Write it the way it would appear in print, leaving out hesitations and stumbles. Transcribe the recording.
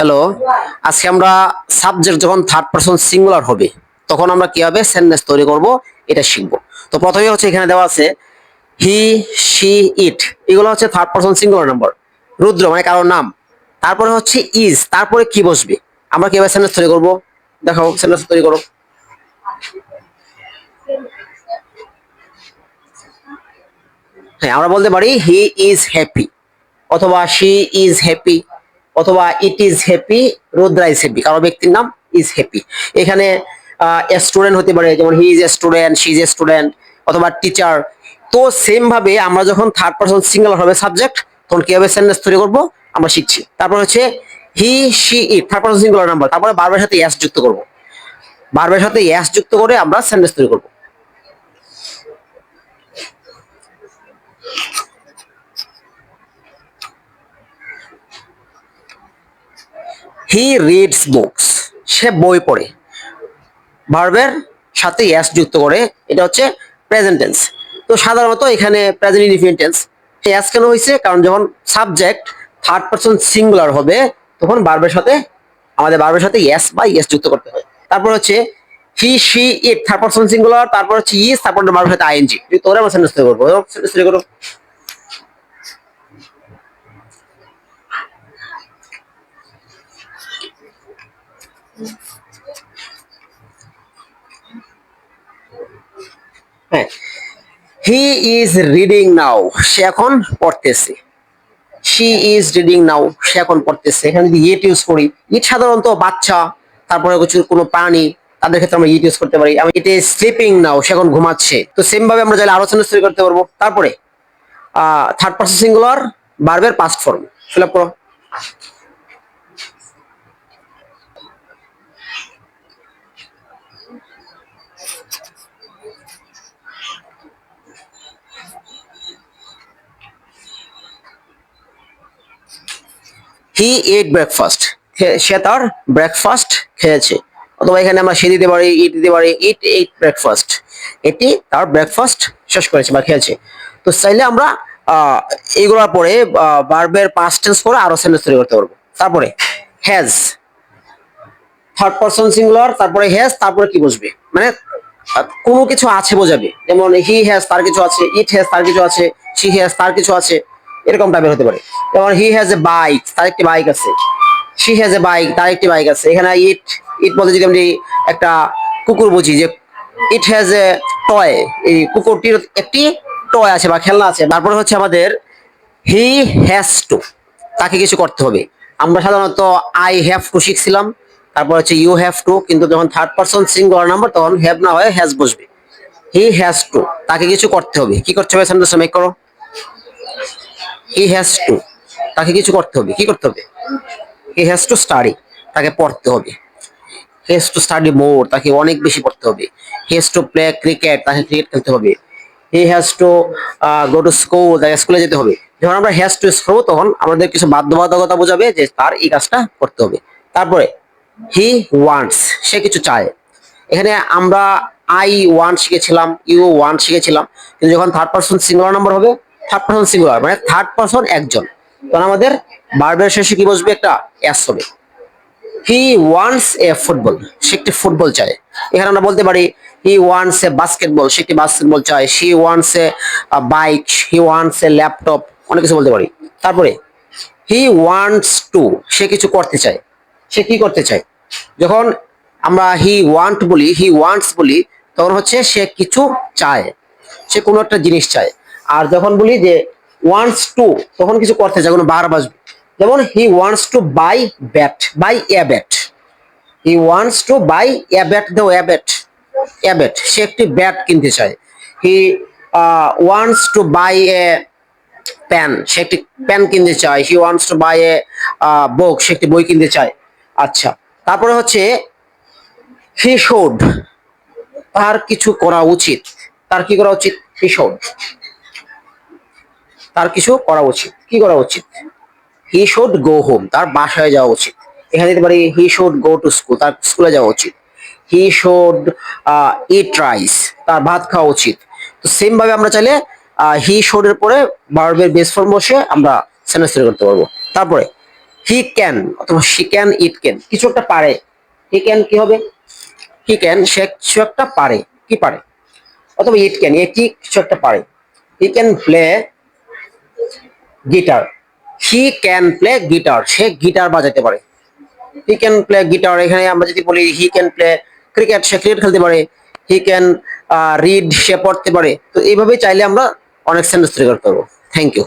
Hello, আজকে আমরা subject যখন থার্ড পারসন সিঙ্গুলার হবে তখন আমরা কিভাবে সেন্টেন্স তৈরি করব এটা শিখবো। তো প্রথমে হচ্ছে এখানে দেওয়া আছে হি, শি, ইট, এগুলো হচ্ছে থার্ড পারসন সিঙ্গুলার নাম্বার। রুদ্র মানে কারোর নাম, তারপরে হচ্ছে ইজ, তারপরে কি বসবে, আমরা কিভাবে সেন্টেন্স তৈরি করব দেখাও, সেন্টেন্স তৈরি করো। হ্যাঁ, আমরা বলতে পারি হি ইজ হ্যাপি, অথবা শি ইজ হ্যাপি, অথবা it is happy, Rudra is happy, কারো ব্যক্তির নাম ইজ হ্যাপি। এখানে স্টুডেন্ট হতে পারে, যেমন he is a student, she is a student, অথবা টিচার। তো সেম ভাবে আমরা যখন থার্ড পারসন সিঙ্গুলার হবে সাবজেক্ট, তখন কিভাবে সেন্টেন্স তৈরি করব আমরা শিখছি। তারপর হচ্ছে he, she, it, third person singular number, তারপরে ভার্বের সাথে এস যুক্ত করব। ভার্বের সাথে এস যুক্ত করে আমরা সেন্টেন্স তৈরি করব। হি রিডস বুকস, সে বই পড়ে। ভার্বের সাথে এস যুক্ত করে, এটা হচ্ছে প্রেজেন্ট টেন্স। তো সাধারণত এখানে প্রেজেন্ট ইনডিফিনিট টেন্স। এস কেন হয়েছে? কারণ যখন সাবজেক্ট থার্ড পারসন সিঙ্গুলার হবে তখন ভার্বের সাথে, আমাদের ভার্বের সাথে এস বা এস যুক্ত করতে হয়। তারপর হচ্ছে he, she, it, third person singular, তারপর হচ্ছে ইজ, তারপর ভার্বের সাথে আইএনজি। তোরা আমরা সেন্টেন্স তৈরি করবো, সেন্টেন্স তৈরি করো। হ্যাঁ, হি ইজ রিডিং নাও, সে এখন পড়তেছে। শি ইজ রিডিং নাও, সে এখন পড়তেছে। এখানে যদি ইট ইউজ করি, ইট সাধারণত বাচ্চা, তারপরে কিছু কোনো প্রাণী, তাদের ক্ষেত্রে আমরা ইট ইউজ করতে পারি। আমি ইট ইজ স্লিপিং নাও, সে এখন ঘুমাচ্ছে। তো সেম ভাবে আমরা চাইলে আরো সেন্টেন্স তৈরি করতে পারবো। তারপরে থার্ড পারসন সিঙ্গুলার ভার্বের পাস্ট ফর্ম ফিল আপ করো। হি এট ব্রেকফাস্ট, সে তার ব্রেকফাস্ট খেয়েছে। অথবা এখানে আমরা সে দিতে পারি, ইট দিতে পারি, ইট এইট ব্রেকফাস্ট, এটি তার ব্রেকফাস্ট শেষ করেছে বা খেয়েছে। তো চাইলে আমরা এইগুলোর পরে ভার্বের পাস্ট টেন্স করে আরো সেন্টেন্স তৈরি করতে পারবো। তারপরে হ্যাজ, থার্ড পারসন সিঙ্গুলার, তারপরে হ্যাজ, তারপরে কি বসবে, মানে কোনো কিছু আছে বোঝাবে। যেমন হি হ্যাজ, তার কিছু আছে, ইট হ্যাজ, তার কিছু আছে, শি হ্যাজ, তার কিছু আছে, এরকম টাইপের হতে পারে। যেমন হি হ্যাজ এ বাইক, তার একটি বাইক আছে। শি হ্যাজ এ বাইক, তার একটি বাইক আছে। এখানে ইট, ইট বলতে যদি আমি একটা কুকুর বুঝি, যে ইট হ্যাজ এ টয়, এই কুকুরটির একটি টয় আছে বা খেলনা আছে। তারপরে হচ্ছে আমাদের হি হ্যাজ টু, তাকে কিছু করতে হবে। আমরা সাধারণত আই হ্যাভ টু শিখছিলাম, তারপর হচ্ছে ইউ হ্যাভ টু, কিন্তু যখন থার্ড পারসন সিঙ্গুলার নাম্বার তখন হ্যাভ না হয় হ্যাজ বসবে। হি হ্যাজ টু, তাকে কিছু করতে হবে। কি করতে হবে সেন্টেন্স মেক করো। হি হ্যাজ টু, তাকে কিছু করতে হবে। কি করতে হবে? হি হ্যাজ টু স্টাডি, তাকে পড়তে হবে। হি হ্যাজ টু স্টাডি মোর, তাকে অনেক বেশি পড়তে হবে। He has to play cricket, তাকে ক্রিকেট খেলতে হবে। He has to go to school, তাকে স্কুলে যেতে হবে। যখন আমরা হ্যাজ টু করবো তখন আমাদের কিছু বাধ্যবাধকতা বোঝাবে যে তার এই কাজটা করতে হবে। তারপরে হি ওয়ান্টস, সে কিছু চায়। এখানে আমরা আই ওয়ান্ট শিখেছিলাম, ইউ ওয়ান্ট শিখেছিলাম, কিন্তু যখন থার্ড পারসন সিঙ্গুলার নাম্বার হবে, থার্ড পারসন সিঙ্গুলার মানে থার্ড পারসন একজন, তখন আমাদের ভার্বের শেষে কি বসবে? একটা এস হবে। হি ওয়ান্টস এ ফুটবল, সে একটি ফুটবল চায়। এখানে আমরা বলতে পারি হি ওয়ান্টস এ বাস্কেটবল, সে একটি বাস্কেটবল চায়। She wants a bike, he wants a laptop, অনেক কিছু বলতে পারি। তারপরে হি ওয়ান্টস টু, সে কিছু করতে চায়। সে কি করতে চায়? যখন আমরা হি ওয়ান্ট বলি, হি ওয়ান্টস বলি, তখন হচ্ছে সে কিছু চায়, সে কোনো একটা জিনিস চায়। আর যখন বলি যে ওয়ান্টস টু, তখন কিছু করতে চায়, কোনো বার বাসবে। যেমন he wants to buy bat, buy a bat. He wants to buy a bat, though a bat, A bat, সে একটি ব্যাট কিনতে চায়। He wants to buy a pan, সে একটি প্যান কিনতে চায়। He wants to buy a book, সে একটি বই কিনতে চায়। আচ্ছা, তারপরে হচ্ছে হি শুড, তার কিছু করা উচিত। তার কি করা উচিত? হি শুড, তার কিছু করা উচিত। কি করা উচিত? হি শুড গো হোম, তার বাসায় যাওয়া উচিত। এখানে দিতে পারি he should go to school, তার স্কুলে যাওয়া উচিত। হি শুড ইট রাইস, তার ভাত খাওয়া উচিত। তো সেম ভাবে আমরা চাইলে হি শুড এর পরে ভার্বের বেস ফর্ম বসে আমরা সেন্টেন্স তৈরি করতে পারবো। তারপরে হি ক্যান অথবা শি ক্যান, ইট ক্যান, কিছু একটা পারে। হি ক্যান কি হবে? হি ক্যান সে কিছু একটা পারে, কি পারে? অথবা ইট ক্যান এটি কিছু একটা পারে। He can play guitar, he can play guitar, say guitar বাজাতে পারে। হি ক্যান প্লে গিটার, এখানে আমরা যদি বলি he can play cricket, say cricket খেলতে পারে। হি ক্যান রিড, সে পড়তে পারে। তো এইভাবে চাইলে আমরা অনেক সেন্টেন্স তৈরি করতে পারবো। Thank you.